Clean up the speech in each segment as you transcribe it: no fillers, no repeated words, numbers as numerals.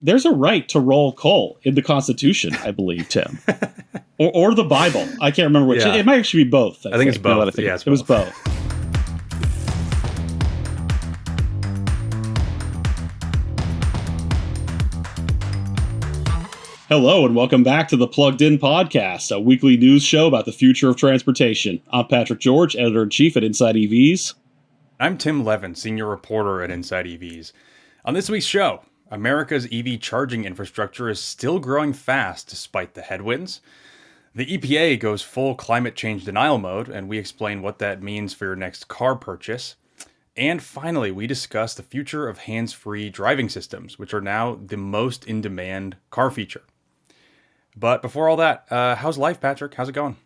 There's a right to roll coal in the Constitution, I believe, Tim, or the Bible. I can't remember which. Yeah. It might actually be both. I think it's now that both. I think Yeah, it's it was both. Hello and welcome back to the Plugged In Podcast, a weekly news show about the future of transportation. I'm Patrick George, editor-in-chief at InsideEVs. I'm Tim Levin, senior reporter at InsideEVs. On this week's show, America's EV charging infrastructure is still growing fast despite the headwinds. The EPA goes full climate change denial mode, and we explain what that means for your next car purchase. And finally, we discuss the future of hands-free driving systems, which are now the most in-demand car feature. But before all that, how's life, Patrick? How's it going?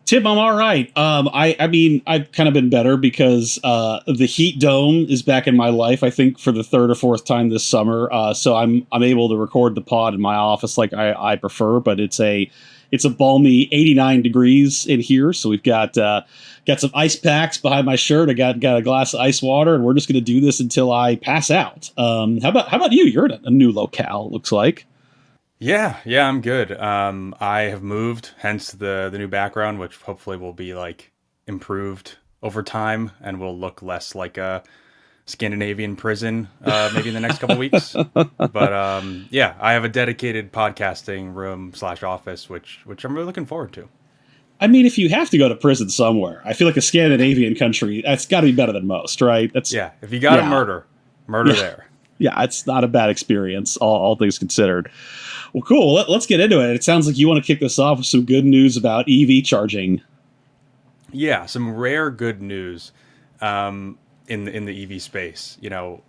Tim, I'm all right. I mean, I've kind of been better because the heat dome is back in my life, I think, for the third or fourth time this summer. So I'm able to record the pod in my office like I prefer, but it's a balmy 89 degrees in here. So we've got some ice packs behind my shirt. I got a glass of ice water, and we're just going to do this until I pass out. How about you? You're in a new locale, it looks like. Yeah, I'm good. I have moved, hence the new background, which hopefully will be like improved over time and will look less like a Scandinavian prison, maybe in the next couple weeks. But yeah, I have a dedicated podcasting room / office, which I'm really looking forward to. I mean, if you have to go to prison somewhere, I feel like a Scandinavian country, that's got to be better than most, right? If you got to murder there. Yeah, it's not a bad experience, all things considered. Well, cool. Let's get into it. It sounds like you want to kick this off with some good news about EV charging. Yeah, some rare good news in the EV space. You know,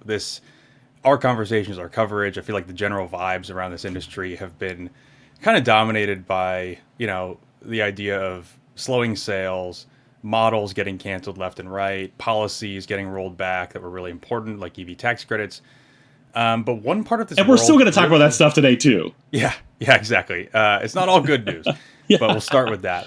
our conversations, our coverage, I feel like the general vibes around this industry have been kind of dominated by, you know, the idea of slowing sales, models getting canceled left and right, policies getting rolled back that were really important, like EV tax credits. But one part of this, and we're still going to talk about that stuff today too. Yeah, exactly. It's not all good news, but we'll start with that.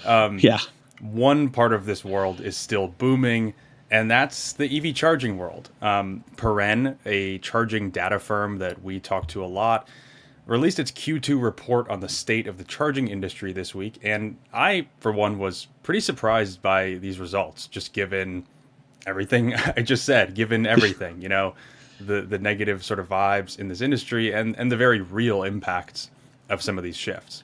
One part of this world is still booming, and that's the EV charging world. Paren, a charging data firm that we talk to a lot, released its Q2 report on the state of the charging industry this week, and I, for one, was pretty surprised by these results, just given everything I just said, you know, the negative sort of vibes in this industry and the very real impacts of some of these shifts.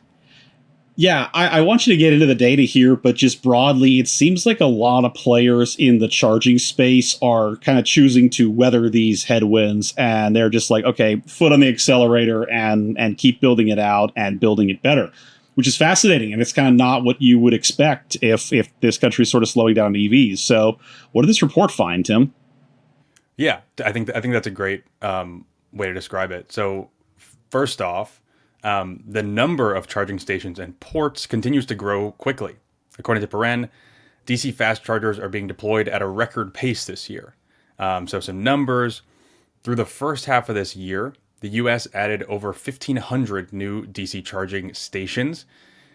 Yeah, I want you to get into the data here, but just broadly, it seems like a lot of players in the charging space are kind of choosing to weather these headwinds, and they're just like, okay, foot on the accelerator and keep building it out and building it better, which is fascinating. And it's kind of not what you would expect if this country is sort of slowing down EVs. So what did this report find, Tim? Yeah, I think that's a great way to describe it. So first off, the number of charging stations and ports continues to grow quickly. According to Paren, DC fast chargers are being deployed at a record pace this year. So some numbers. Through the first half of this year, the U.S. added over 1,500 new DC charging stations,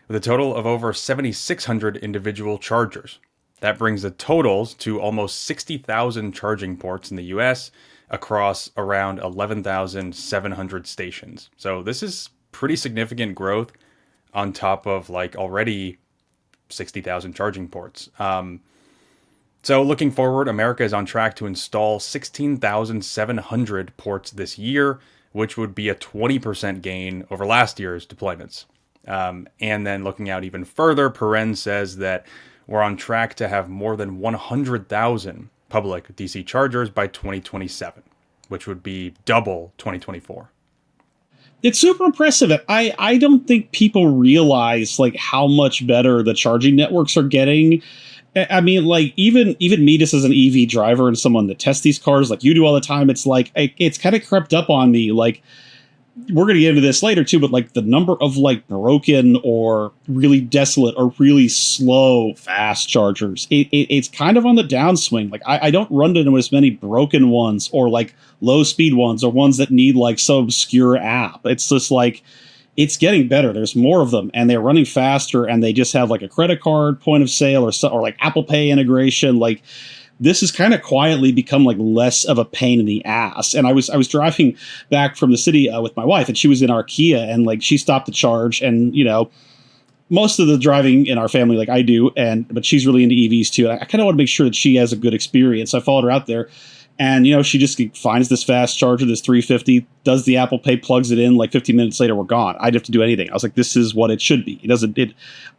with a total of over 7,600 individual chargers. That brings the totals to almost 60,000 charging ports in the U.S. across around 11,700 stations. So this is pretty significant growth on top of like already 60,000 charging ports. So looking forward, America is on track to install 16,700 ports this year, which would be a 20% gain over last year's deployments. And then looking out even further, Paren says that we're on track to have more than 100,000 public DC chargers by 2027, which would be double 2024. It's super impressive. I don't think people realize like how much better the charging networks are getting. I mean, like even me, just as an EV driver and someone that tests these cars like you do all the time, it's like it's kind of crept up on me. Like, we're going to get into this later too, but like the number of like broken or really desolate or really slow fast chargers, it's kind of on the downswing. Like I don't run into as many broken ones or like low speed ones or ones that need like some obscure app. It's just like, it's getting better. There's more of them and they're running faster and they just have like a credit card point of sale or like Apple Pay integration. Like this has kind of quietly become like less of a pain in the ass. And I was driving back from the city with my wife, and she was in our Kia, and like she stopped to charge, and most of the driving in our family, like I do, but she's really into EVs too. And I kind of want to make sure that she has a good experience. So I followed her out there, and she just finds this fast charger, this 350, does the Apple Pay, plugs it in. Like 15 minutes later, we're gone. I didn't have to do anything. I was like, this is what it should be.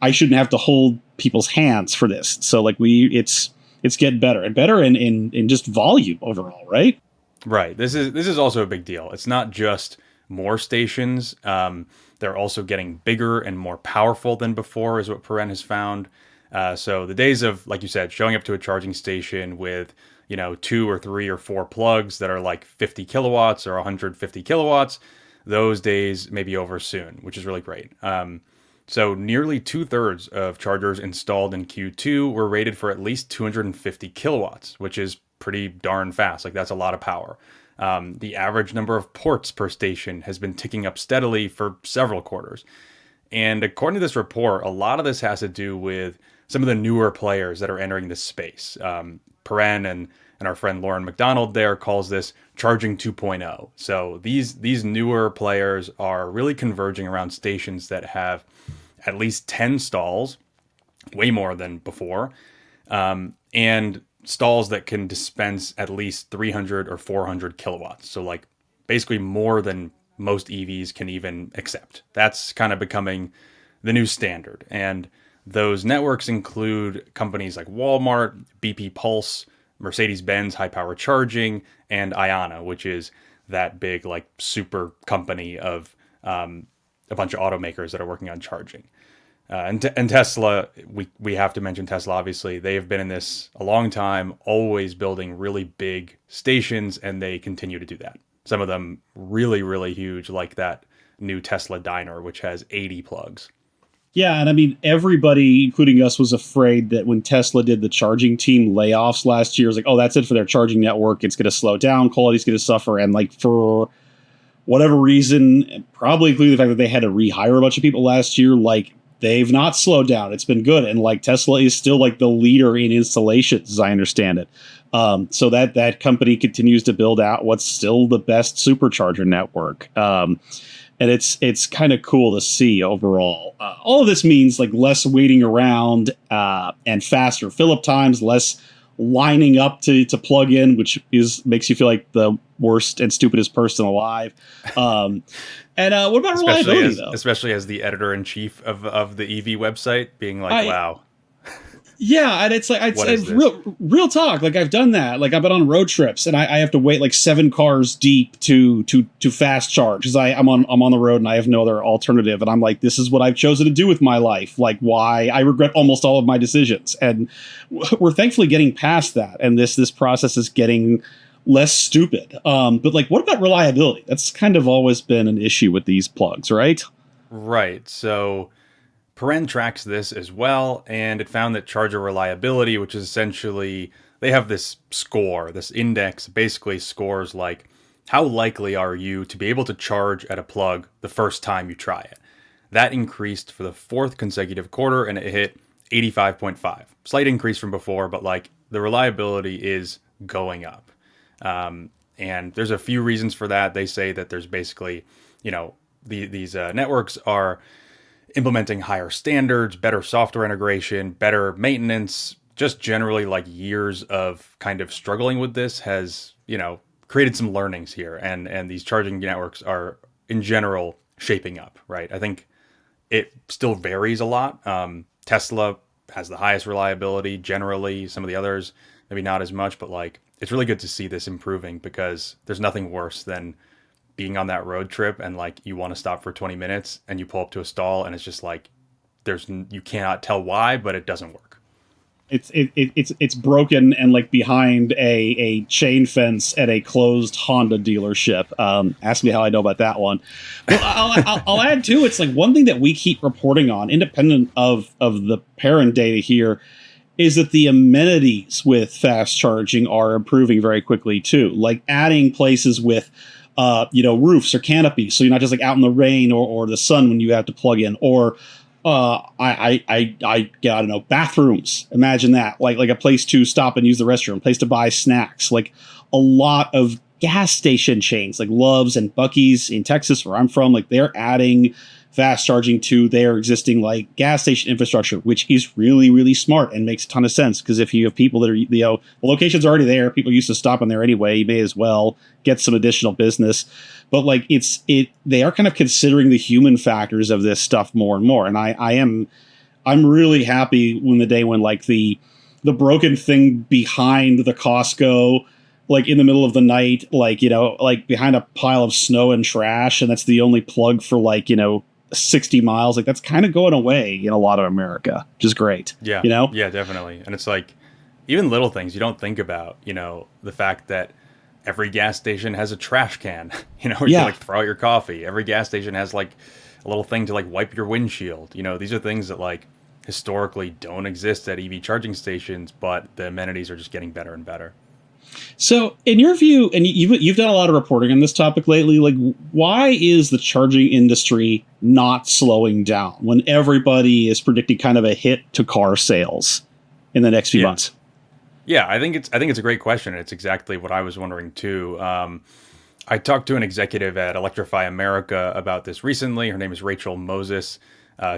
I shouldn't have to hold people's hands for this. So like it's getting better and better in just volume overall, right? Right. This is also a big deal. It's not just more stations. They're also getting bigger and more powerful than before, is what Perrin has found. So the days of, like you said, showing up to a charging station with 2 or 3 or 4 plugs that are like 50 kilowatts or 150 kilowatts, those days may be over soon, which is really great. So nearly 2/3 of chargers installed in Q2 were rated for at least 250 kilowatts, which is pretty darn fast. Like, that's a lot of power. The average number of ports per station has been ticking up steadily for several quarters. And according to this report, a lot of this has to do with some of the newer players that are entering this space. Perrin and our friend Lauren McDonald there calls this charging 2.0. So these newer players are really converging around stations that have at least 10 stalls, way more than before, and stalls that can dispense at least 300 or 400 kilowatts. So like basically more than most EVs can even accept. That's kind of becoming the new standard. And those networks include companies like Walmart, BP Pulse, Mercedes-Benz High Power Charging, and Iona, which is that big like super company of a bunch of automakers that are working on charging. And Tesla, we have to mention Tesla, obviously. They have been in this a long time, always building really big stations, and they continue to do that. Some of them really, really huge, like that new Tesla diner, which has 80 plugs. Yeah, and I mean, everybody, including us, was afraid that when Tesla did the charging team layoffs last year, it was like, oh, that's it for their charging network. It's going to slow down. Quality's going to suffer. And like for whatever reason, probably including the fact that they had to rehire a bunch of people last year, like they've not slowed down. It's been good. And like Tesla is still like the leader in installations, as I understand it. So that company continues to build out what's still the best supercharger network. And it's kind of cool to see overall. All of this means like less waiting around and faster fill-up times, less lining up to plug in, which makes you feel like the worst and stupidest person alive. And what about reliability, though? Especially as the editor-in-chief of the EV website, being like, wow. Yeah, and it's like it's real talk. Like I've done that. Like I've been on road trips, and I have to wait like 7 cars deep to fast charge because I'm on the road and I have no other alternative. And I'm like, this is what I've chosen to do with my life. Like, why? I regret almost all of my decisions, and we're thankfully getting past that. And this process is getting less stupid. But like, what about reliability? That's kind of always been an issue with these plugs, right? Right. So Perrin tracks this as well, and it found that charger reliability, which is essentially, they have this score, this index, basically scores like how likely are you to be able to charge at a plug the first time you try it. That increased for the 4th consecutive quarter, and it hit 85.5. Slight increase from before, but like the reliability is going up. And there's a few reasons for that. They say that there's basically, these networks are implementing higher standards, better software integration, better maintenance, just generally like years of kind of struggling with this has, created some learnings here. And these charging networks are in general shaping up, right? I think it still varies a lot. Tesla has the highest reliability generally. Some of the others, maybe not as much, but like, it's really good to see this improving because there's nothing worse than being on that road trip and like you want to stop for 20 minutes and you pull up to a stall and it's just like you cannot tell why, but it doesn't work. It's broken and like behind a chain fence at a closed Honda dealership. Ask me how I know about that one. But I'll add too. It's like one thing that we keep reporting on, independent of the parent data here, is that the amenities with fast charging are improving very quickly too. Like adding places with roofs or canopies, so you're not just like out in the rain or the sun when you have to plug in, or Yeah, I don't know, bathrooms. Imagine that, like a place to stop and use the restroom, a place to buy snacks. Like a lot of gas station chains, like Love's and Bucky's in Texas, where I'm from, like they're adding fast charging to their existing like gas station infrastructure, which is really, really smart and makes a ton of sense. Because if you have people that are, the location's already there, people used to stop in there anyway, you may as well get some additional business. But like they are kind of considering the human factors of this stuff more and more. And I'm really happy when the day when like the broken thing behind the Costco, like in the middle of the night, like, like behind a pile of snow and trash, and that's the only plug for like, 60 miles, like that's kind of going away in a lot of America, which is great. Yeah. Yeah, definitely. And it's like even little things you don't think about, the fact that every gas station has a trash can, where you can like throw out your coffee. Every gas station has like a little thing to like wipe your windshield. These are things that like historically don't exist at EV charging stations, but the amenities are just getting better and better. So, in your view, and you've done a lot of reporting on this topic lately, like why is the charging industry not slowing down when everybody is predicting kind of a hit to car sales in the next few months? Yeah, I think it's a great question. It's exactly what I was wondering too. I talked to an executive at Electrify America about this recently. Her name is Rachel Moses.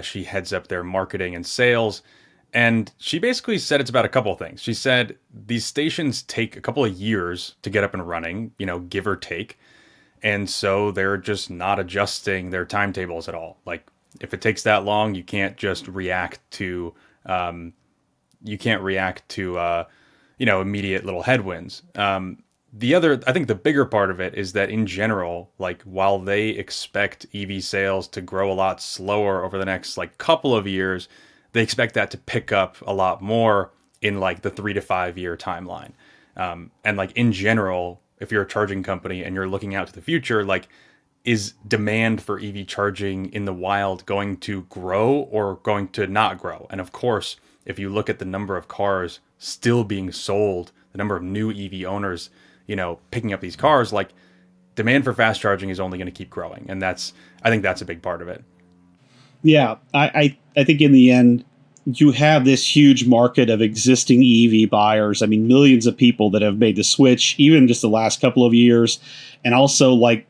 She heads up their marketing and sales. And she basically said it's about a couple of things. She said these stations take a couple of years to get up and running, give or take. And so they're just not adjusting their timetables at all. Like if it takes that long, you can't just react to, immediate little headwinds. I think the bigger part of it is that in general, like while they expect EV sales to grow a lot slower over the next like couple of years, they expect that to pick up a lot more in like the 3 to 5 year timeline. And like in general, if you're a charging company and you're looking out to the future, like is demand for EV charging in the wild going to grow or going to not grow? And of course, if you look at the number of cars still being sold, the number of new EV owners, picking up these cars, like demand for fast charging is only going to keep growing. And I think that's a big part of it. Yeah, I think in the end, you have this huge market of existing EV buyers. I mean, millions of people that have made the switch, even just the last couple of years. And also, like,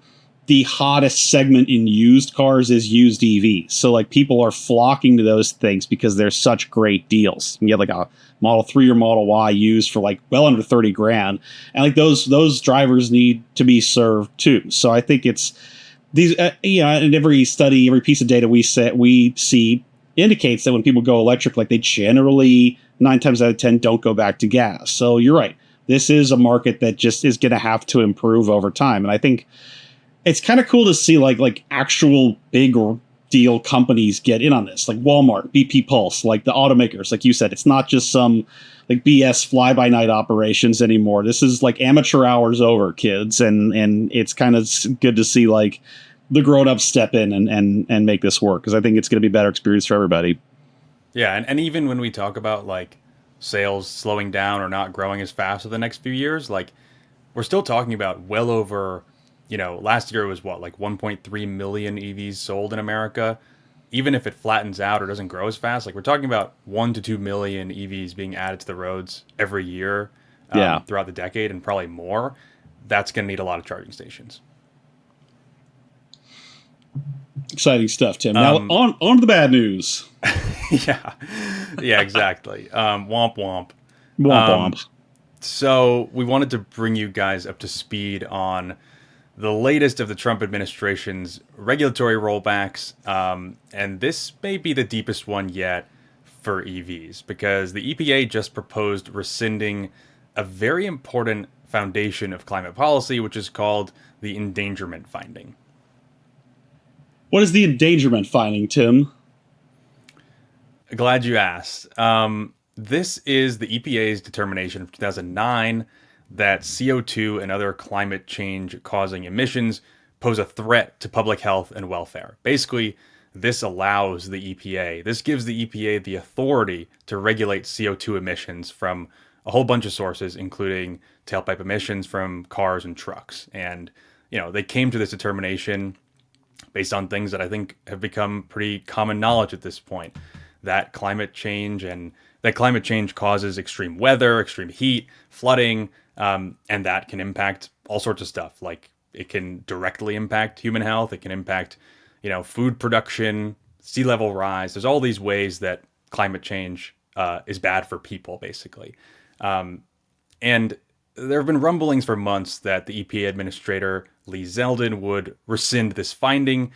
the hottest segment in used cars is used EVs. So, like, people are flocking to those things because they're such great deals. You get, like, a Model 3 or Model Y used for, like, well under 30 grand. And, like, those drivers need to be served, too. So I think it's these, and every study, every piece of data we see indicates that when people go electric, like they generally 9 times out of 10 don't go back to gas. So you're right. This is a market that just is going to have to improve over time. And I think it's kind of cool to see like actual big deal companies get in on this, like Walmart, BP Pulse, like the automakers. Like you said, it's not just some like BS fly by night operations anymore. This is like amateur hours over, kids. And it's kind of good to see like the grown-ups step in and make this work, because I think it's going to be a better experience for everybody. Yeah, and even when we talk about like sales slowing down or not growing as fast for the next few years, like we're still talking about well over, last year it was what, like 1.3 million EVs sold in America. Even if it flattens out or doesn't grow as fast, like we're talking about 1 to 2 million EVs being added to the roads every year throughout the decade, and probably more. That's going to need a lot of charging stations. Exciting stuff, Tim. Now on to the bad news. yeah, exactly. Womp womp. Womp. So we wanted to bring you guys up to speed on the latest of the Trump administration's regulatory rollbacks, and this may be the deepest one yet for EVs, because the EPA just proposed rescinding a very important foundation of climate policy, which is called the endangerment finding. What is the endangerment finding, Tim? Glad you asked. This is the EPA's determination of 2009 that CO2 and other climate change causing emissions pose a threat to public health and welfare. Basically, this allows the EPA, this gives the EPA the authority to regulate CO2 emissions from a whole bunch of sources, including tailpipe emissions from cars and trucks. And, they came to this determination based on things that I think have become pretty common knowledge at this point, that climate change causes extreme weather, extreme heat, flooding, and that can impact all sorts of stuff. Like it can directly impact human health. It can impact, food production, sea level rise. There's all these ways that climate change is bad for people, basically. And there have been rumblings for months that the EPA administrator, Lee Zeldin, would rescind this finding.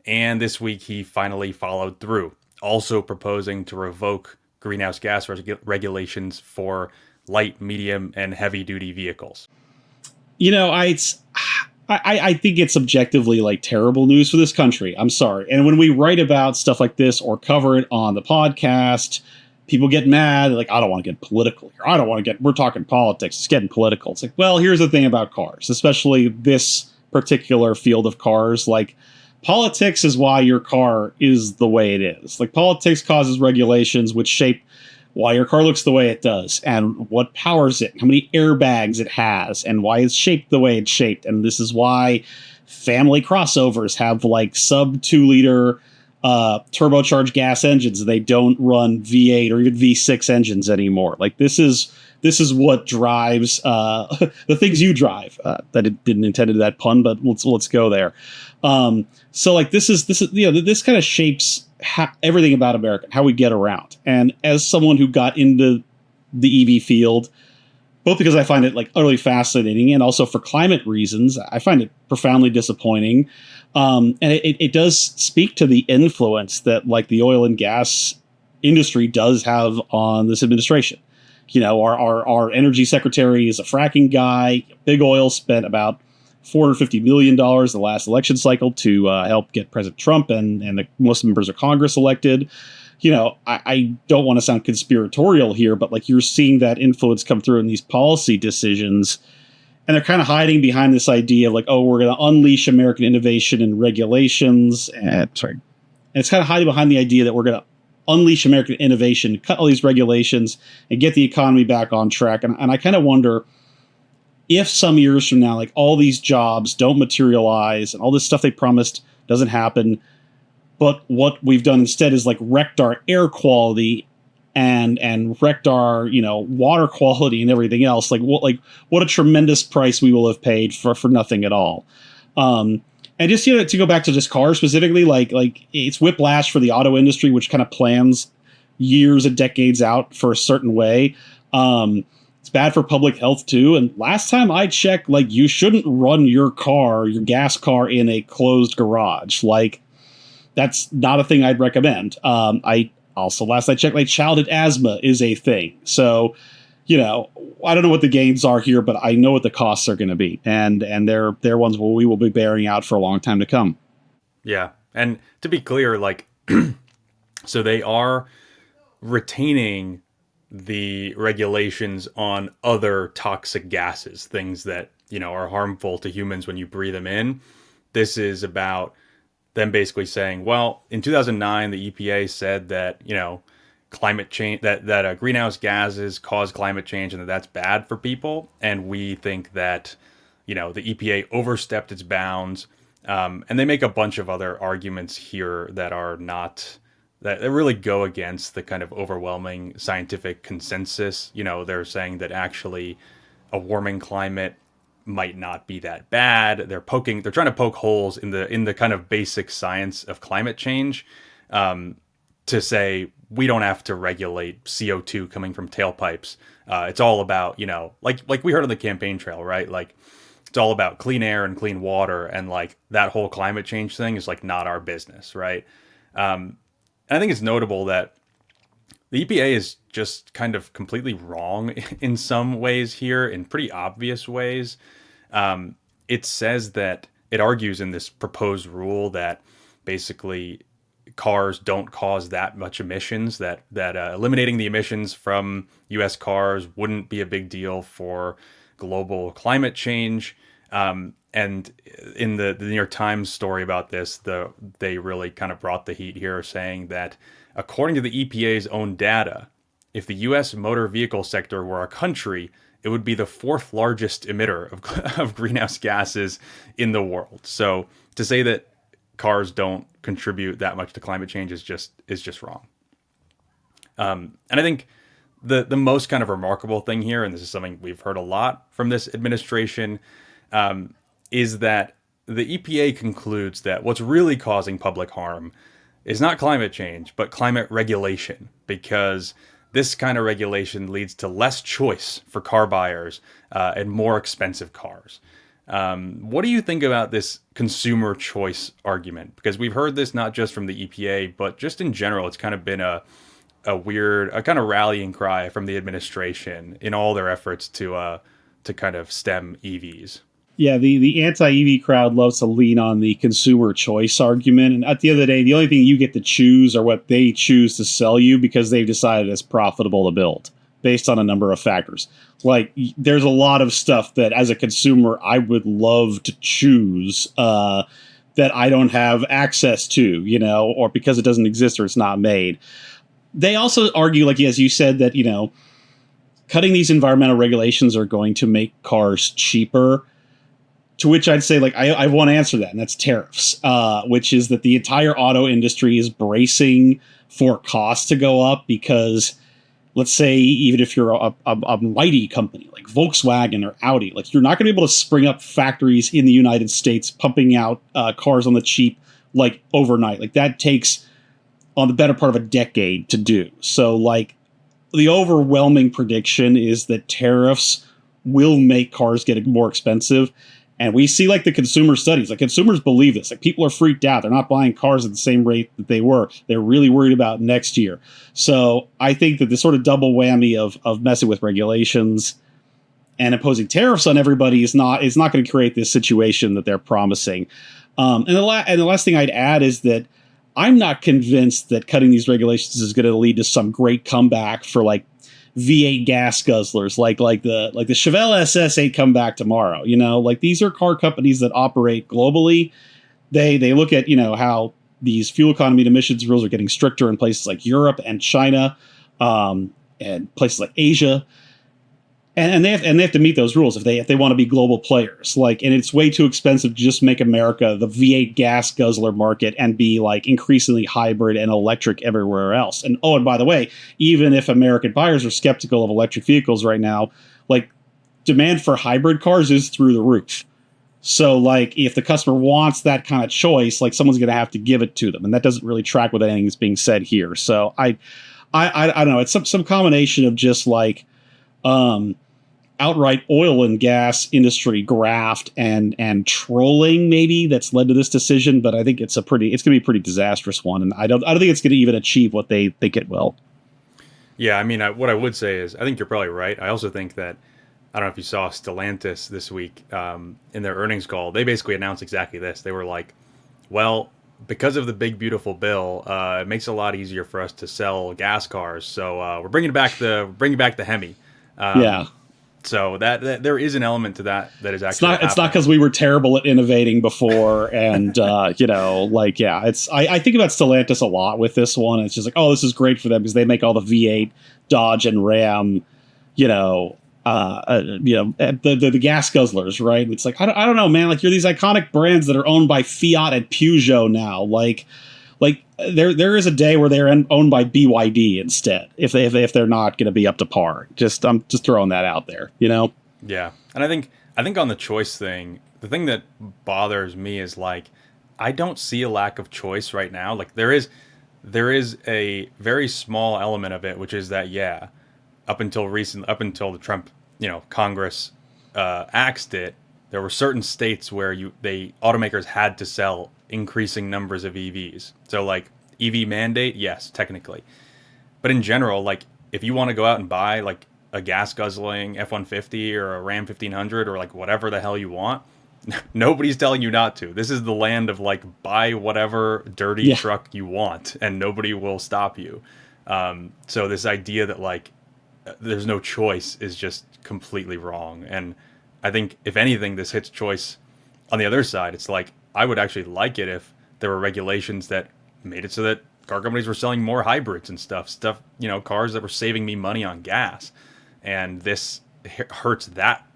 And this week he finally followed through, also proposing to revoke greenhouse gas regulations for light, medium, and heavy duty vehicles. I think it's objectively like terrible news for this country. I'm sorry. And when we write about stuff like this or cover it on the podcast, people get mad. Like, I don't want to get political here. We're talking politics. It's getting political. It's like, well, here's the thing about cars, especially this particular field of cars. Like, politics is why your car is the way it is. Like, politics causes regulations which shape why your car looks the way it does and what powers it, how many airbags it has, and why it's shaped the way it's shaped. And this is why family crossovers have like sub 2-liter turbocharged gas engines. They don't run V8 or even V6 engines anymore. Like this is what drives the things you drive. That it didn't intend to that pun, but let's go there. So like this kind of shapes everything about America, how we get around. And as someone who got into the EV field, both because I find it like utterly fascinating and also for climate reasons, I find it profoundly disappointing. And it does speak to the influence that like the oil and gas industry does have on this administration. Our energy secretary is a fracking guy. Big Oil spent about $450 million the last election cycle to help get President Trump and the most members of Congress elected. I don't want to sound conspiratorial here, but like you're seeing that influence come through in these policy decisions. And they're kind of hiding behind this idea of like, oh, we're going to unleash American innovation and regulations. And it's kind of hiding behind the idea that we're going to unleash American innovation, cut all these regulations, and get the economy back on track. And I kind of wonder if some years from now, like all these jobs don't materialize and all this stuff they promised doesn't happen, but what we've done instead is like wrecked our air quality and wrecked our water quality and everything else. Like what a tremendous price we will have paid for nothing at all. And just to go back to just cars specifically, like it's whiplash for the auto industry, which kind of plans years and decades out for a certain way. It's bad for public health too. And last time I checked, like you shouldn't run your gas car in a closed garage. Like that's not a thing I'd recommend. Last I checked, like childhood asthma is a thing. So, I don't know what the gains are here, but I know what the costs are going to be. And they're ones where we will be bearing out for a long time to come. Yeah. And to be clear, like, so they are retaining the regulations on other toxic gases, things that, are harmful to humans when you breathe them in. This is about them basically saying, well, in 2009, the EPA said that, climate change, that greenhouse gases cause climate change and that's bad for people. And we think that, the EPA overstepped its bounds. And they make a bunch of other arguments here that are not, that really go against the kind of overwhelming scientific consensus. They're saying that actually a warming climate might not be that bad. They're trying to poke holes in the kind of basic science of climate change, to say we don't have to regulate CO2 coming from tailpipes. It's all about, like we heard on the campaign trail, right? Like it's all about clean air and clean water. And like that whole climate change thing is like not our business. Right. And I think it's notable that the EPA is just kind of completely wrong in some ways here, in pretty obvious ways. It says that it argues in this proposed rule that basically cars don't cause that much emissions, that eliminating the emissions from U.S. cars wouldn't be a big deal for global climate change. And in the New York Times story about this, they really kind of brought the heat here, saying that according to the EPA's own data, if the U.S. motor vehicle sector were a country, it would be the fourth largest emitter of greenhouse gases in the world. So to say that cars don't contribute that much to climate change is just wrong. And I think the most kind of remarkable thing here, and this is something we've heard a lot from this administration, is that the EPA concludes that what's really causing public harm is not climate change, but climate regulation, because this kind of regulation leads to less choice for car buyers and more expensive cars. What do you think about this consumer choice argument? Because we've heard this not just from the EPA, but just in general, it's kind of been a kind of rallying cry from the administration in all their efforts to kind of stem EVs. Yeah, the anti-EV crowd loves to lean on the consumer choice argument. And at the end of the day, the only thing you get to choose are what they choose to sell you because they've decided it's profitable to build based on a number of factors. Like, there's a lot of stuff that as a consumer, I would love to choose that I don't have access to, or because it doesn't exist or it's not made. They also argue, like, as you said, that, cutting these environmental regulations are going to make cars cheaper. To which I'd say, like, I want to answer that, and that's tariffs, which is that the entire auto industry is bracing for costs to go up because, let's say, even if you're a mighty company like Volkswagen or Audi, like, you're not going to be able to spring up factories in the United States pumping out cars on the cheap, like, overnight. Like, that takes on the better part of a decade to do. So, like, the overwhelming prediction is that tariffs will make cars get more expensive. And we see, like, the consumer studies, like, consumers believe this. Like, people are freaked out. They're not buying cars at the same rate that they were. They're really worried about next year. So I think that this sort of double whammy of messing with regulations and imposing tariffs on everybody is not going to create this situation that they're promising. And the last thing I'd add is that I'm not convinced that cutting these regulations is going to lead to some great comeback for, like, V8 gas guzzlers, like the Chevelle SS ain't come back tomorrow. Like, these are car companies that operate globally. They look at how these fuel economy and emissions rules are getting stricter in places like Europe and China, and places like Asia. And they have to meet those rules if they want to be global players. Like, and it's way too expensive to just make America the V8 gas guzzler market and be, like, increasingly hybrid and electric everywhere else. And by the way, even if American buyers are skeptical of electric vehicles right now, like, demand for hybrid cars is through the roof. So, like, if the customer wants that kind of choice, like, someone's going to have to give it to them, and that doesn't really track with anything that's being said here. So I don't know. It's some combination of just, like, outright oil and gas industry graft and trolling maybe that's led to this decision, but I think it's going to be a pretty disastrous one, and I don't think it's going to even achieve what they think it will. Yeah, I mean, what I would say is I think you're probably right. I also think that, I don't know if you saw Stellantis this week in their earnings call, they basically announced exactly this. They were like, well, because of the big beautiful bill, it makes it a lot easier for us to sell gas cars, so we're bringing back the Hemi. Yeah. So that there is an element to that is actually it's not because we were terrible at innovating before, and I think about Stellantis a lot with this one. It's just like, oh, this is great for them because they make all the V8 Dodge and Ram, the gas guzzlers, right? It's like, I don't know, man. Like, you're these iconic brands that are owned by Fiat and Peugeot now, like there is a day where they're owned by BYD instead, if they're not going to be up to par. I'm just throwing that out there, Yeah, and I think on the choice thing, the thing that bothers me is, like, I don't see a lack of choice right now. Like, there is a very small element of it, which is that up until the Trump Congress axed it, there were certain states where automakers had to sell increasing numbers of EVs. So, like, EV mandate, yes, technically. But in general, like, if you want to go out and buy, like, a gas guzzling F-150 or a Ram 1500 or, like, whatever the hell you want, nobody's telling you not to. This is the land of, like, buy whatever dirty truck you want and nobody will stop you. So this idea that, like, there's no choice is just completely wrong. And I think, if anything, this hits choice on the other side. It's like, I would actually like it if there were regulations that made it so that car companies were selling more hybrids and stuff, cars that were saving me money on gas. And this hurts that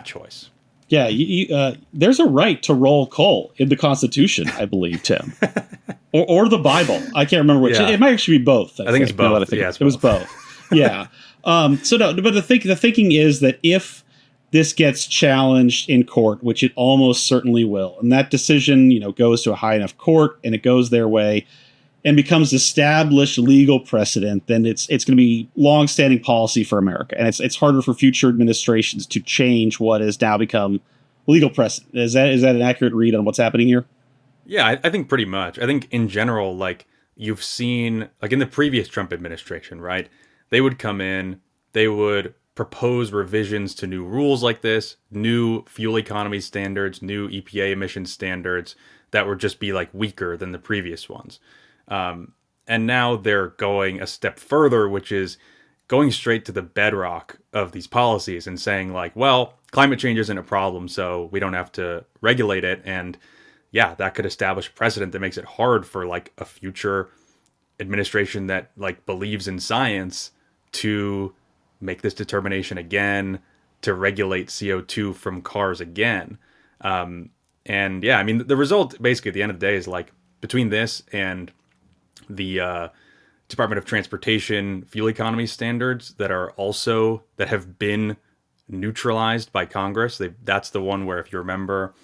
choice. Yeah, there's a right to roll coal in the Constitution, I believe, Tim, or the Bible. I can't remember which. Yeah. It might actually be both. I think it's both. Yeah, it was both. Yeah. So no, but the thinking is that if this gets challenged in court, which it almost certainly will, and that decision, goes to a high enough court and it goes their way and becomes established legal precedent, then it's going to be longstanding policy for America, and it's harder for future administrations to change what has now become legal precedent. Is that an accurate read on what's happening here? Yeah, I think pretty much. I think in general, like you've seen, like in the previous Trump administration, right? They would come in, they would propose revisions to new rules like this, new fuel economy standards, new EPA emission standards that would just be like weaker than the previous ones. And now they're going a step further, which is going straight to the bedrock of these policies and saying like, well, climate change isn't a problem, so we don't have to regulate it. And yeah, that could establish precedent that makes it hard for like a future administration that like believes in science to make this determination again, to regulate CO2 from cars again. And yeah, I mean, the result basically at the end of the day is like between this and the Department of Transportation fuel economy standards that have been neutralized by Congress. That's the one where, if you remember,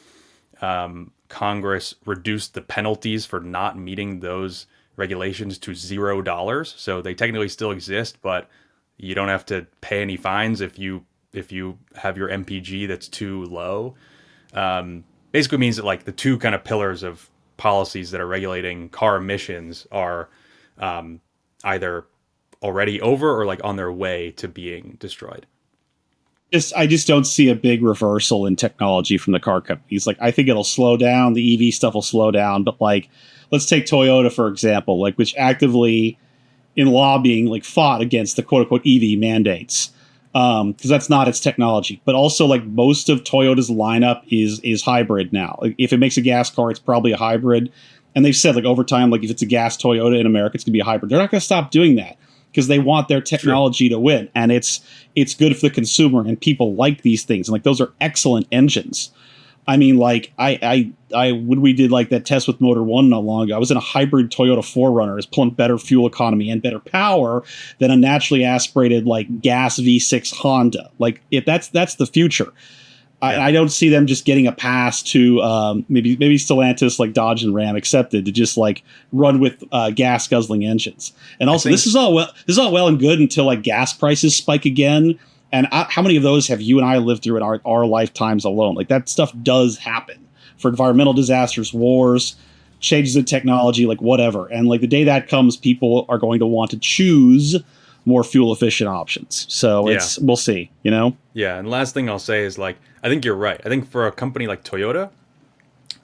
Congress reduced the penalties for not meeting those regulations to $0. So they technically still exist, but you don't have to pay any fines if you have your MPG that's too low. Basically means that like the two kind of pillars of policies that are regulating car emissions are either already over or like on their way to being destroyed. I just don't see a big reversal in technology from the car companies. Like, I think it'll slow down. The EV stuff will slow down. But like, let's take Toyota, for example, like which actively in lobbying, like fought against the quote unquote EV mandates. Because that's not its technology. But also, like, most of Toyota's lineup is hybrid now. Like, if it makes a gas car, it's probably a hybrid. And they've said, like, over time, like, if it's a gas Toyota in America, it's going to be a hybrid. They're not going to stop doing that because they want their technology to win. And it's good for the consumer, and people like these things. And, like, those are excellent engines. I mean, like, when we did like that test with Motor One not long ago, I was in a hybrid Toyota 4Runner. It's pulling better fuel economy and better power than a naturally aspirated like gas V6 Honda. Like, if that's the future. Yeah. I don't see them just getting a pass to maybe Stellantis, like Dodge and Ram accepted, to just like run with gas guzzling engines. And also, this is all well and good until like gas prices spike again. And how many of those have you and I lived through in our lifetimes alone? Like, that stuff does happen for environmental disasters, wars, changes in technology, like whatever. And like the day that comes, people are going to want to choose more fuel efficient options. So we'll see, Yeah. And last thing I'll say is like, I think you're right. I think for a company like Toyota,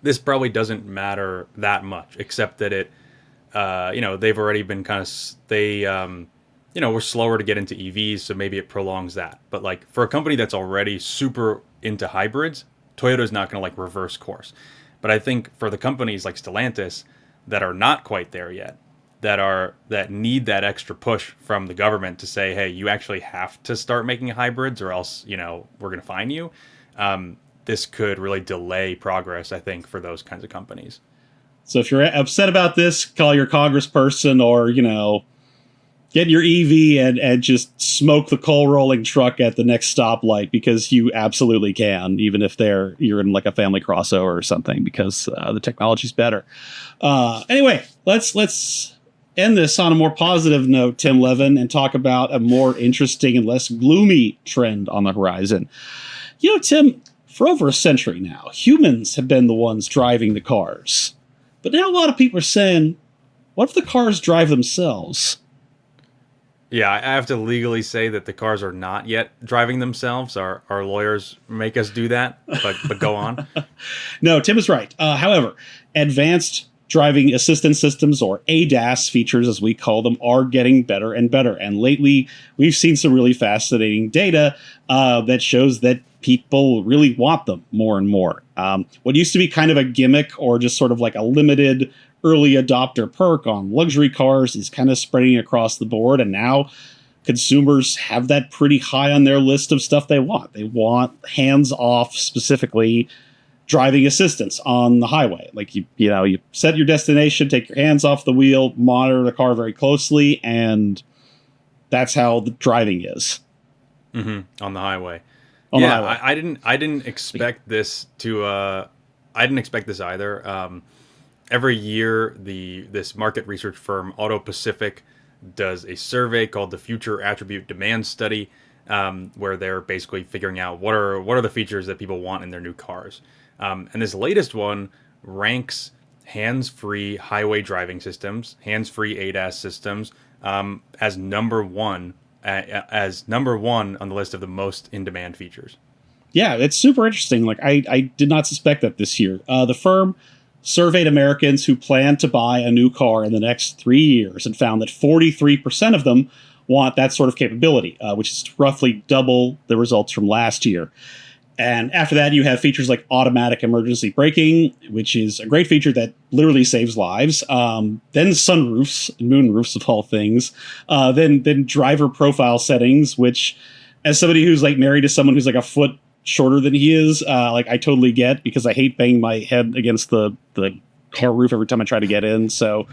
this probably doesn't matter that much, except that it, they've already been we're slower to get into EVs, so maybe it prolongs that. But like for a company that's already super into hybrids, Toyota's not going to like reverse course. But I think for the companies like Stellantis that are not quite there yet, that need that extra push from the government to say, hey, you actually have to start making hybrids or else, we're going to fine you. This could really delay progress, I think, for those kinds of companies. So if you're upset about this, call your congressperson or, get your EV and just smoke the coal rolling truck at the next stoplight, because you absolutely can, even if you're in like a family crossover or something, because the technology's better. Anyway, let's end this on a more positive note, Tim Levin, and talk about a more interesting and less gloomy trend on the horizon. Tim, for over a century now, humans have been the ones driving the cars. But now a lot of people are saying, what if the cars drive themselves? Yeah, I have to legally say that the cars are not yet driving themselves. Our lawyers make us do that, but go on. No, Tim is right. However, advanced driving assistance systems, or ADAS features as we call them, are getting better and better. And lately, we've seen some really fascinating data that shows that people really want them more and more. What used to be kind of a gimmick or just sort of like a limited early adopter perk on luxury cars is kind of spreading across the board. And now consumers have that pretty high on their list of stuff they want. They want hands-off, specifically driving assistance on the highway. Like you set your destination, take your hands off the wheel, monitor the car very closely, and that's how the driving is. On the highway. On the highway. I didn't expect this to. I didn't expect this either. Every year, this market research firm Auto Pacific does a survey called the Future Attribute Demand Study, where they're basically figuring out what are the features that people want in their new cars. And this latest one ranks hands-free highway driving systems, hands-free ADAS systems, as number one on the list of the most in-demand features. Yeah, it's super interesting. Like I did not suspect that this year. The firm surveyed Americans who plan to buy a new car in the next 3 years and found that 43% of them want that sort of capability, which is roughly double the results from last year. And after that, you have features like automatic emergency braking, which is a great feature that literally saves lives. Then sunroofs, moonroofs of all things. Then driver profile settings, which, as somebody who's like married to someone who's like a foot shorter than he is, like I totally get, because I hate banging my head against the car roof every time I try to get in. So,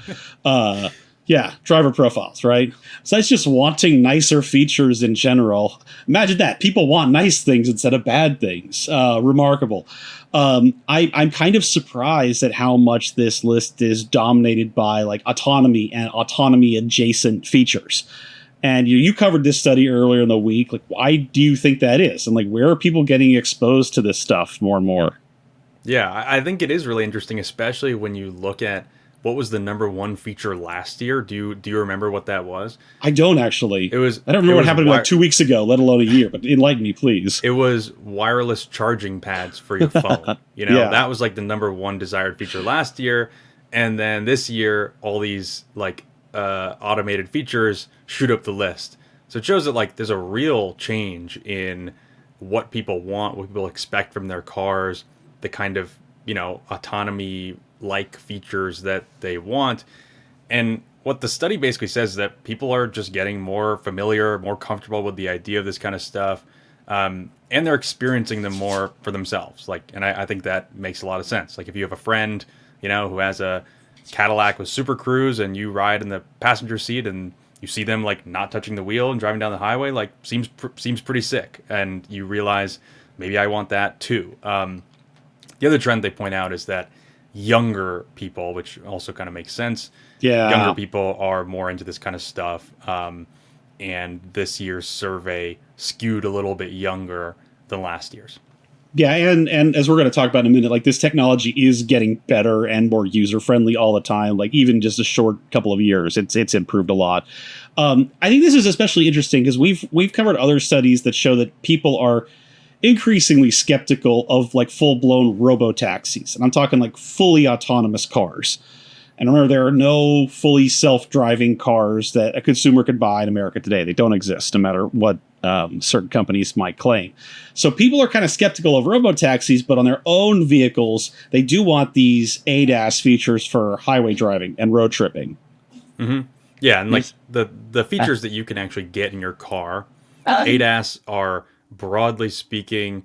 yeah, driver profiles, right? So it's just wanting nicer features in general. Imagine that. People want nice things instead of bad things. Remarkable. I'm kind of surprised at how much this list is dominated by like autonomy and autonomy adjacent features. And you covered this study earlier in the week. Like, why do you think that is? And like, where are people getting exposed to this stuff more and more? Yeah, I think it is really interesting, especially when you look at what was the number one feature last year. Do you remember what that was? I don't actually. I don't remember what happened like 2 weeks ago, let alone a year, but enlighten me, please. It was wireless charging pads for your phone. Yeah. That was like the number one desired feature last year. And then this year, all these like automated features shoot up the list. So it shows that like there's a real change in what people want, what people expect from their cars, the kind of, autonomy like features that they want. And what the study basically says is that people are just getting more familiar, more comfortable with the idea of this kind of stuff. And they're experiencing them more for themselves. And I think that makes a lot of sense. Like if you have a friend, who has a Cadillac with Super Cruise and you ride in the passenger seat and you see them like not touching the wheel and driving down the highway, like seems pretty sick. And you realize maybe I want that too. The other trend they point out is that younger people, which also kind of makes sense. Yeah. Younger people are more into this kind of stuff. And this year's survey skewed a little bit younger than last year's. Yeah, and as we're going to talk about in a minute, like this technology is getting better and more user-friendly all the time. Like even just a short couple of years, it's improved a lot. I think this is especially interesting because we've covered other studies that show that people are increasingly skeptical of like full-blown robo-taxis. And I'm talking like fully autonomous cars. And remember, there are no fully self-driving cars that a consumer could buy in America today. They don't exist, no matter what certain companies might claim. So people are kind of skeptical of robo-taxis, but on their own vehicles, they do want these ADAS features for highway driving and road tripping. Mm-hmm. Yeah, and like the features that you can actually get in your car, ADAS are, broadly speaking,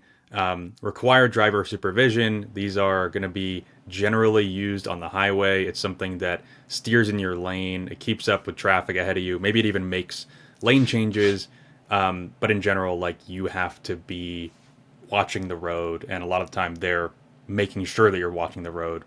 require driver supervision. These are going to be generally used on the highway. It's something that steers in your lane. It keeps up with traffic ahead of you. Maybe it even makes lane changes. But in general, like you have to be watching the road. And a lot of the time they're making sure that you're watching the road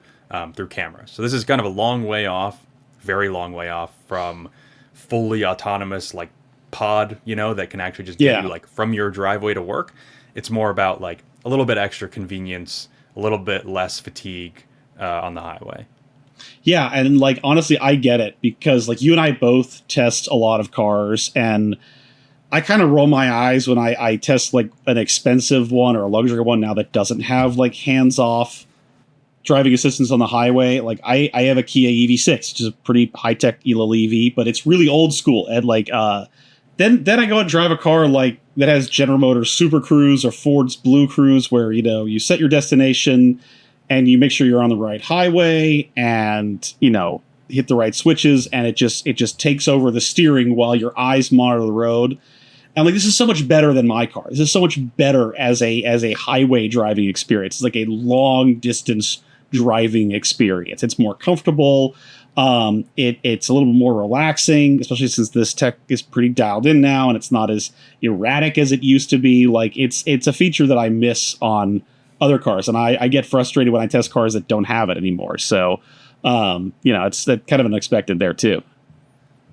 through cameras. So this is kind of a long way off, very long way off from fully autonomous like pod, that can actually just get you like from your driveway to work. It's more about like a little bit extra convenience, a little bit less fatigue on the highway. Yeah, and like honestly, I get it because like you and I both test a lot of cars, and I kind of roll my eyes when I test like an expensive one or a luxury one now that doesn't have like hands-off driving assistance on the highway. Like I have a Kia EV6, which is a pretty high-tech little EV, but it's really old school. And like then I go and drive a car like that has General Motors Super Cruise or Ford's Blue Cruise, where you set your destination and you make sure you're on the right highway, and hit the right switches, and it just takes over the steering while your eyes monitor the road. And like, this is so much better than my car. This is so much better as a highway driving experience. It's like a long distance driving experience. It's more comfortable. It's a little bit more relaxing, especially since this tech is pretty dialed in now, and it's not as erratic as it used to be. Like, it's a feature that I miss on other cars, and I get frustrated when I test cars that don't have it anymore. So, it's kind of unexpected there too.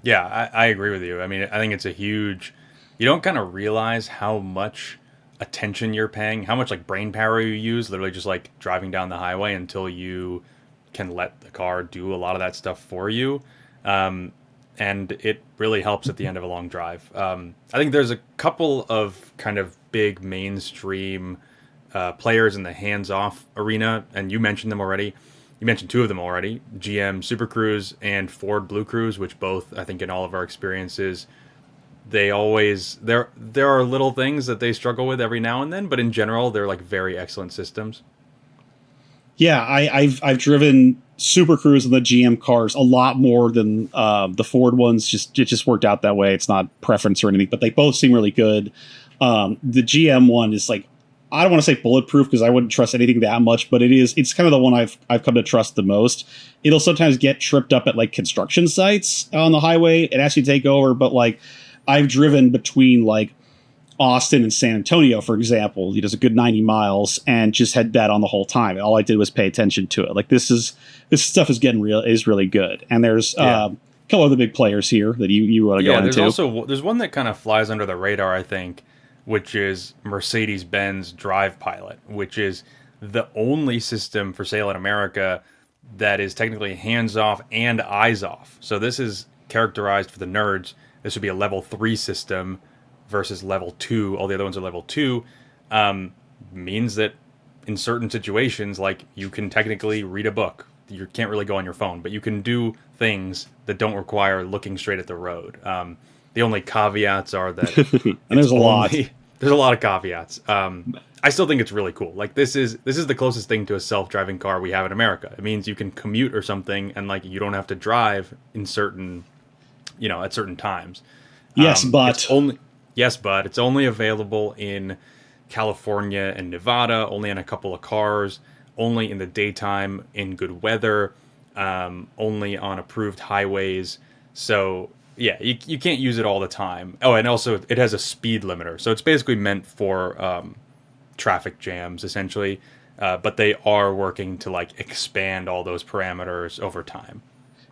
Yeah, I agree with you. I mean, I think it's a huge. You don't kind of realize how much attention you're paying, how much like brain power you use, literally just like driving down the highway until you can let the car do a lot of that stuff for you. And it really helps at the end of a long drive. I think there's a couple of kind of big mainstream players in the hands-off arena, and you mentioned them already. You mentioned two of them already, GM Super Cruise and Ford Blue Cruise, which both, I think in all of our experiences, there are little things that they struggle with every now and then, but in general, they're like very excellent systems. Yeah, I've driven Super Cruise and the GM cars a lot more than the Ford ones. It just worked out that way. It's not preference or anything, but they both seem really good. The GM one is like, I don't want to say bulletproof because I wouldn't trust anything that much, but it's kind of the one I've come to trust the most. It'll sometimes get tripped up at like construction sites on the highway. It actually take over, but like, I've driven between like Austin and San Antonio, for example. He does a good 90 miles and just had that on the whole time. All I did was pay attention to it. Like, this stuff is really good. And there's a couple other big players here that you want to go into. There's one that kind of flies under the radar, I think, which is Mercedes-Benz Drive Pilot, which is the only system for sale in America that is technically hands-off and eyes-off. So this is characterized for the nerds. This would be a level 3 system versus level 2. All the other ones are level 2. Means that in certain situations, like, you can technically read a book. You can't really go on your phone, but you can do things that don't require looking straight at the road. The only caveats are that and there's a lot. There's a lot of caveats. I still think it's really cool. Like, this is the closest thing to a self-driving car we have in America. It means you can commute or something, and like, you don't have to drive in certain, at certain times. Yes, but it's only available in California and Nevada, only in a couple of cars, only in the daytime in good weather, only on approved highways. So yeah, you can't use it all the time. Oh, and also it has a speed limiter. So it's basically meant for traffic jams, essentially. But they are working to like expand all those parameters over time.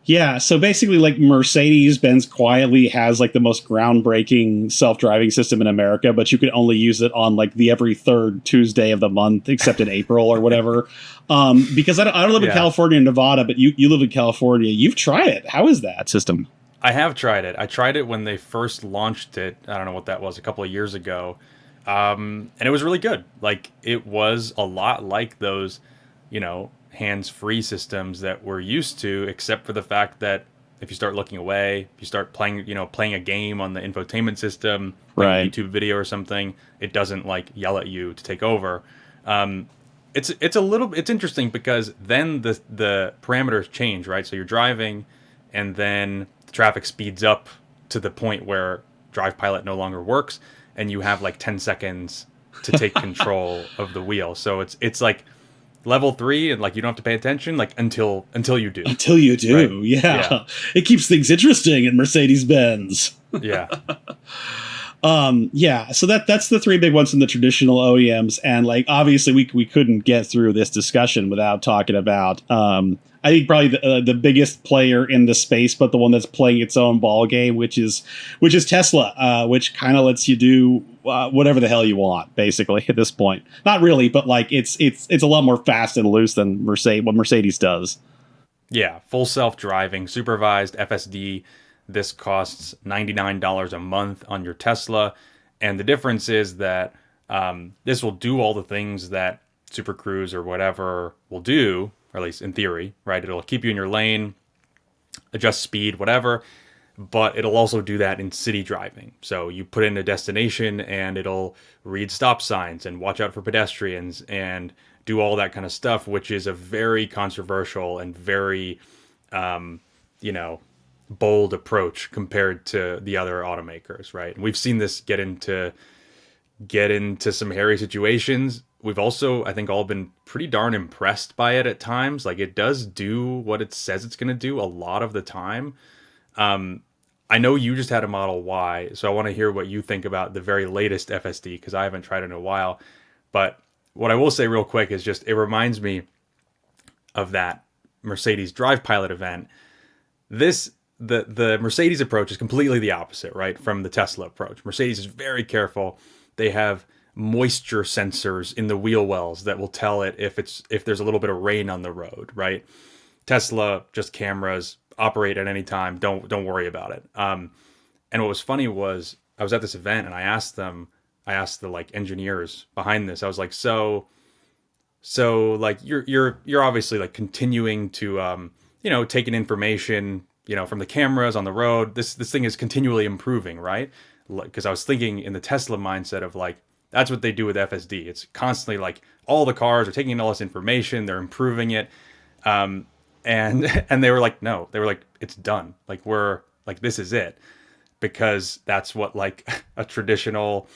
Yeah, so basically, like, Mercedes-Benz quietly has like the most groundbreaking self-driving system in America, but you can only use it on like the every third Tuesday of the month, except in April or whatever. Because I don't live in California and Nevada, but you live in California. You've tried it. How is that system? I have tried it. I tried it when they first launched it. I don't know what that was, a couple of years ago. And it was really good. Like, it was a lot like those, hands-free systems that we're used to, except for the fact that if you start looking away, if you start playing a game on the infotainment system, like a YouTube video or something, it doesn't like yell at you to take over. It's interesting because then the parameters change, right? So you're driving, and then the traffic speeds up to the point where Drive Pilot no longer works, and you have like 10 seconds to take control of the wheel. So it's like level 3, and like you don't have to pay attention like until you do. Until you do, right? Yeah. It keeps things interesting in Mercedes-Benz. Yeah. So that's the three big ones from the traditional OEMs, and like obviously we couldn't get through this discussion without talking about I think probably the biggest player in the space, but the one that's playing its own ball game, which is Tesla, which kind of lets you do whatever the hell you want, basically at this point. Not really, but like it's a lot more fast and loose than what Mercedes does. Yeah, full self-driving, supervised FSD. This costs $99 a month on your Tesla, and the difference is that this will do all the things that Super Cruise or whatever will do, or at least in theory, right? It'll keep you in your lane, adjust speed, whatever, but it'll also do that in city driving. So you put in a destination and it'll read stop signs and watch out for pedestrians and do all that kind of stuff, which is a very controversial and very bold approach compared to the other automakers, right? And we've seen this get into some hairy situations. We've also, I think, all been pretty darn impressed by it at times. Like, it does do what it says it's going to do a lot of the time. I know you just had a Model Y, so I want to hear what you think about the very latest FSD, because I haven't tried it in a while. But what I will say real quick is just, it reminds me of that Mercedes Drive Pilot event. The Mercedes approach is completely the opposite, right, from the Tesla approach. Mercedes is very careful. They have moisture sensors in the wheel wells that will tell it if there's a little bit of rain on the road, right? Tesla, just cameras, operate at any time. Don't worry about it. And what was funny was, I was at this event and I asked the like engineers behind this. I was like, so like you're obviously like continuing to take in information from the cameras on the road. This thing is continually improving, right? Because I was thinking in the Tesla mindset of like, that's what they do with FSD. It's constantly like, all the cars are taking in all this information, they're improving it. And they were like, no, they were like, it's done. Like, we're like, this is it. Because that's what like a traditional,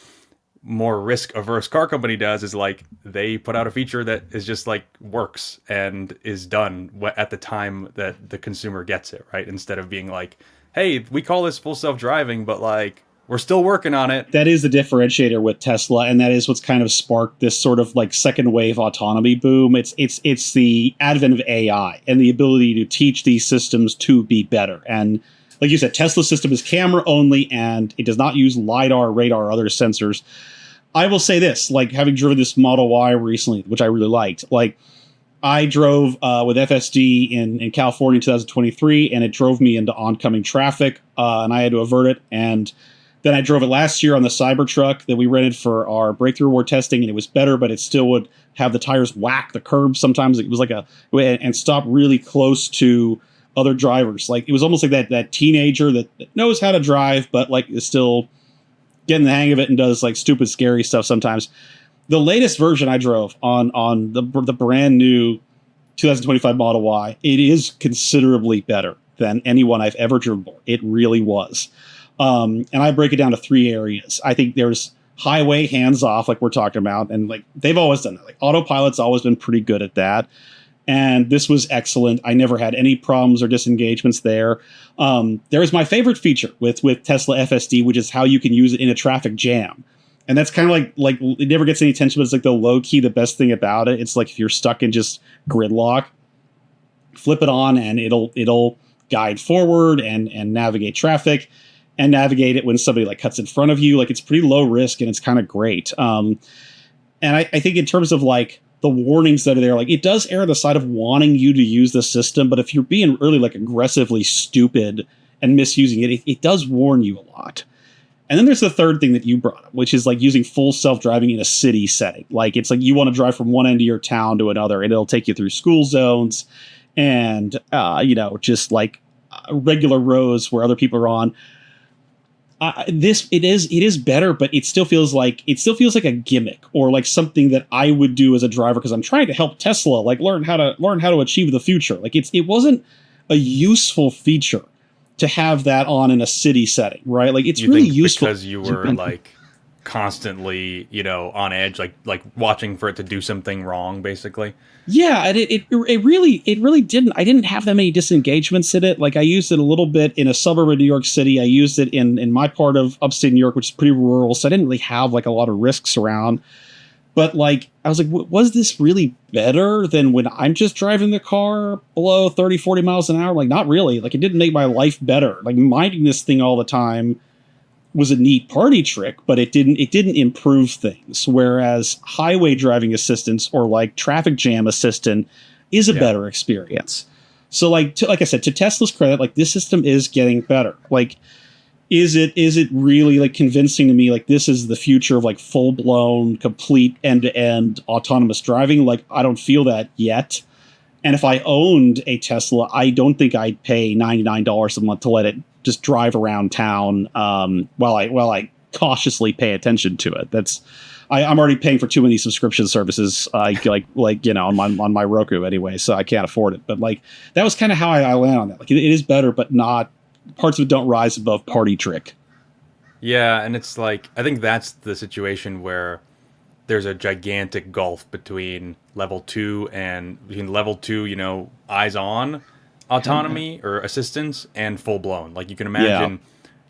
more risk averse car company does, is like, they put out a feature that is just like works and is done at the time that the consumer gets it, right? Instead of being like, hey, we call this full self-driving, but like, we're still working on it. That is the differentiator with Tesla, and that is what's kind of sparked this sort of like second wave autonomy boom. It's the advent of AI and the ability to teach these systems to be better. And like you said, Tesla's system is camera only, and it does not use LiDAR, radar, or other sensors. I will say this, like, having driven this Model Y recently, which I really liked, like, I drove with FSD in California in 2023, and it drove me into oncoming traffic, and I had to avert it. And then I drove it last year on the Cybertruck that we rented for our breakthrough reward testing, and it was better, but it still would have the tires whack the curb. Sometimes it was like and stop really close to other drivers. Like, it was almost like that teenager that knows how to drive, but like is still getting the hang of it and does like stupid, scary stuff sometimes. The latest version I drove on the brand new 2025 Model Y, it is considerably better than anyone I've ever driven before. It really was. And I break it down to 3 areas. I think there's highway, hands off, like we're talking about. And like, they've always done that. Like, autopilot's always been pretty good at that. And this was excellent. I never had any problems or disengagements there. There's my favorite feature with Tesla FSD, which is how you can use it in a traffic jam. And that's kind of like it never gets any attention, but it's like the low key, the best thing about it. It's like, if you're stuck in just gridlock, flip it on and it'll guide forward and navigate traffic and navigate it when somebody like cuts in front of you. Like, it's pretty low risk and it's kind of great. And I think in terms of like the warnings that are there, like, it does err on the side of wanting you to use the system. But if you're being really like aggressively stupid and misusing it, it does warn you a lot. And then there's the third thing that you brought up, which is like using full self-driving in a city setting. Like, it's like you want to drive from one end of your town to another, and it'll take you through school zones and, just like regular roads where other people are on. It is better, but it still feels like a gimmick, or like something that I would do as a driver, because I'm trying to help Tesla like learn how to achieve the future. Like, it wasn't a useful feature to have that on in a city setting, right? Like, it's really useful because you were like constantly, on edge, like watching for it to do something wrong, basically. Yeah, and it really didn't. I didn't have that many disengagements in it. Like, I used it a little bit in a suburb of New York City. I used it in my part of upstate New York, which is pretty rural, so I didn't really have like a lot of risks around. But like, I was like, was this really better than when I'm just driving the car below 30, 40 miles an hour? Like, not really. Like, it didn't make my life better. Like, minding this thing all the time was a neat party trick, but it didn't improve things. Whereas highway driving assistance or like traffic jam assistant is a better experience. So like I said, to Tesla's credit, like, this system is getting better. Like, is it really like convincing to me like this is the future of like full blown, complete end-to-end autonomous driving? Like, I don't feel that yet. And if I owned a Tesla, I don't think I'd pay $99 a month to let it just drive around town while I cautiously pay attention to it. I'm already paying for too many subscription services, on my Roku anyway, so I can't afford it. But like that was kind of how I land on that. Like it is better, but not parts of it don't rise above party trick. Yeah, and it's like I think that's the situation where there's a gigantic gulf between level 2 eyes on autonomy or assistance and full blown. Like you can imagine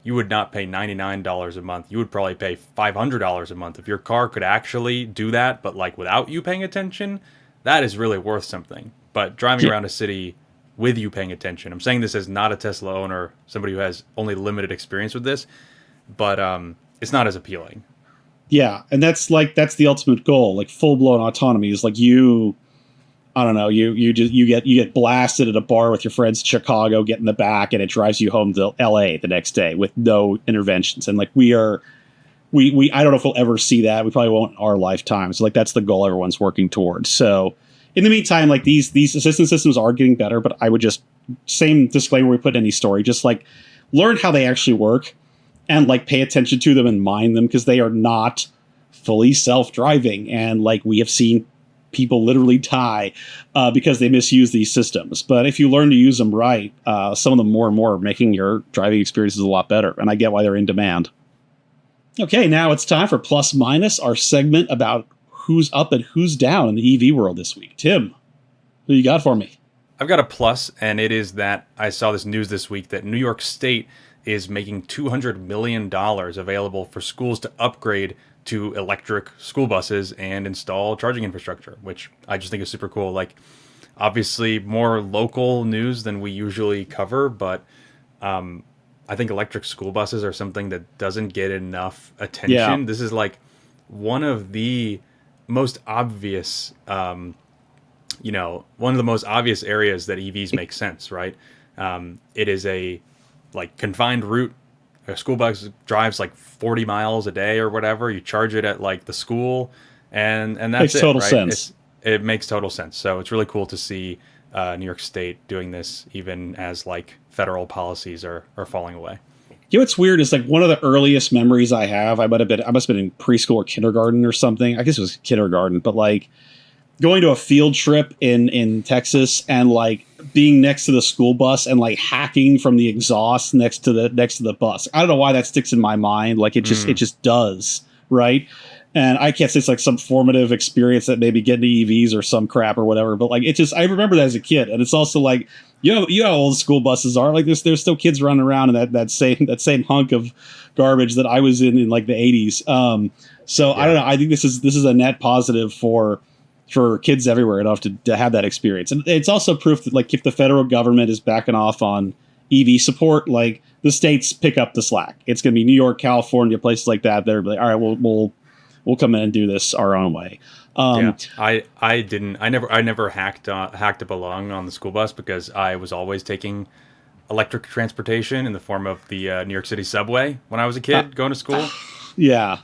you would not pay $99 a month. You would probably pay $500 a month if your car could actually do that, but like without you paying attention, that is really worth something. But driving around a city with you paying attention, I'm saying this as not a Tesla owner, somebody who has only limited experience with this, but it's not as appealing. Yeah, and that's the ultimate goal. Like full blown autonomy is like you get blasted at a bar with your friends in Chicago, get in the back, and it drives you home to LA the next day with no interventions. And like I don't know if we'll ever see that. We probably won't in our lifetime. So like that's the goal everyone's working towards. So in the meantime, like these assistance systems are getting better, but I would just, same disclaimer we put in any story, just like learn how they actually work and like pay attention to them and mind them, because they are not fully self-driving. And like we have seen people literally die because they misuse these systems. But if you learn to use them right, some of them more and more are making your driving experiences a lot better. And I get why they're in demand. Okay, now it's time for Plus Minus, our segment about who's up and who's down in the EV world this week. Tim, who you got for me? I've got a plus, and it is that I saw this news this week that New York State is making $200 million available for schools to upgrade to electric school buses and install charging infrastructure, which I just think is super cool. Like, obviously more local news than we usually cover, but I think electric school buses are something that doesn't get enough attention. Yeah. This is like one of the most obvious, one of the most obvious areas that EVs make sense, right? It is a like confined route. A school bus drives like 40 miles a day or whatever. You charge it at like the school, and that's makes total right? sense. It makes total sense. So it's really cool to see New York State doing this, even as like federal policies are falling away. You know what's weird is like one of the earliest memories I have. I must have been in preschool or kindergarten or something. I guess it was kindergarten, but like going to a field trip in Texas and like being next to the school bus and like hacking from the exhaust next to the bus. I don't know why that sticks in my mind. Like it just does, right? And I can't say it's like some formative experience that maybe getting to EVs or some crap or whatever, but like it just, I remember that as a kid. And it's also like, you know how old school buses are. Like there's still kids running around in that same hunk of garbage that I was in like the 80s. So yeah. I don't know. I think this is a net positive for kids everywhere enough to have that experience. And it's also proof that like if the federal government is backing off on EV support, like the states pick up the slack. It's going to be New York, California, places like that. They're like, all right, we'll come in and do this our own way. I never hacked up along on the school bus because I was always taking electric transportation in the form of the New York City subway when I was a kid going to school. Yeah.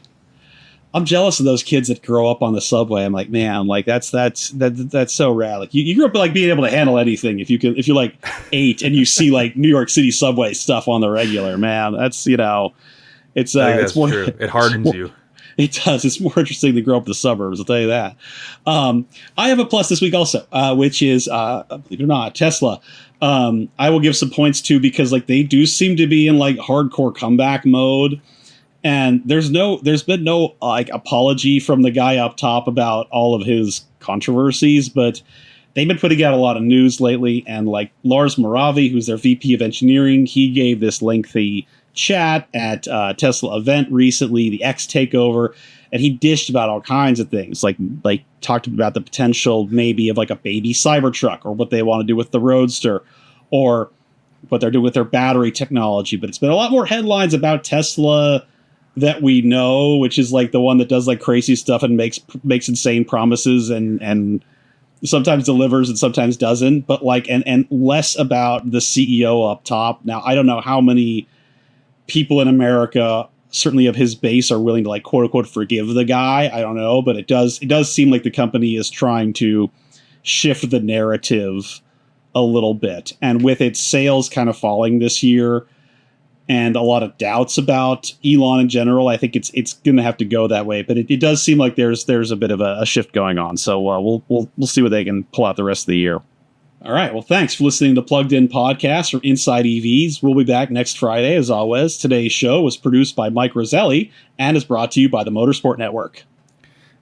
I'm jealous of those kids that grow up on the subway. I'm like, man, like that's so rad. Like you grew up like being able to handle anything. If you're like 8 and you see like New York City subway stuff on the regular, man, that's it's more true. It hardens you. It does. It's more interesting to grow up in the suburbs, I'll tell you that. I have a plus this week also, which is, believe it or not, Tesla. I will give some points to because like they do seem to be in like hardcore comeback mode. And there's been no like apology from the guy up top about all of his controversies, but they've been putting out a lot of news lately. And like Lars Moravi, who's their VP of engineering, he gave this lengthy chat at Tesla event recently, the X takeover, and he dished about all kinds of things, like talked about the potential maybe of like a baby Cybertruck, or what they want to do with the Roadster, or what they're doing with their battery technology. But it's been a lot more headlines about Tesla that we know, which is like the one that does like crazy stuff and makes insane promises and sometimes delivers and sometimes doesn't, but like and less about the CEO up top. Now, I don't know how many people in America, certainly of his base, are willing to like quote unquote forgive the guy. I don't know, but it does seem like the company is trying to shift the narrative a little bit. And with its sales kind of falling this year, and a lot of doubts about Elon in general. I think it's going to have to go that way, but it does seem like there's a bit of a shift going on. So we'll see what they can pull out the rest of the year. All right. Well, thanks for listening to Plugged In Podcast from Inside EVs. We'll be back next Friday, as always. Today's show was produced by Mike Roselli and is brought to you by the Motorsport Network.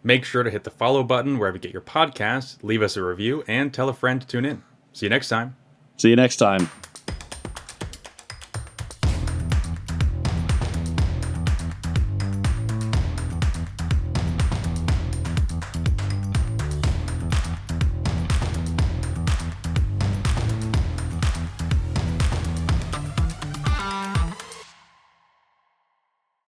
Make sure to hit the follow button wherever you get your podcasts, leave us a review, and tell a friend to tune in. See you next time. See you next time.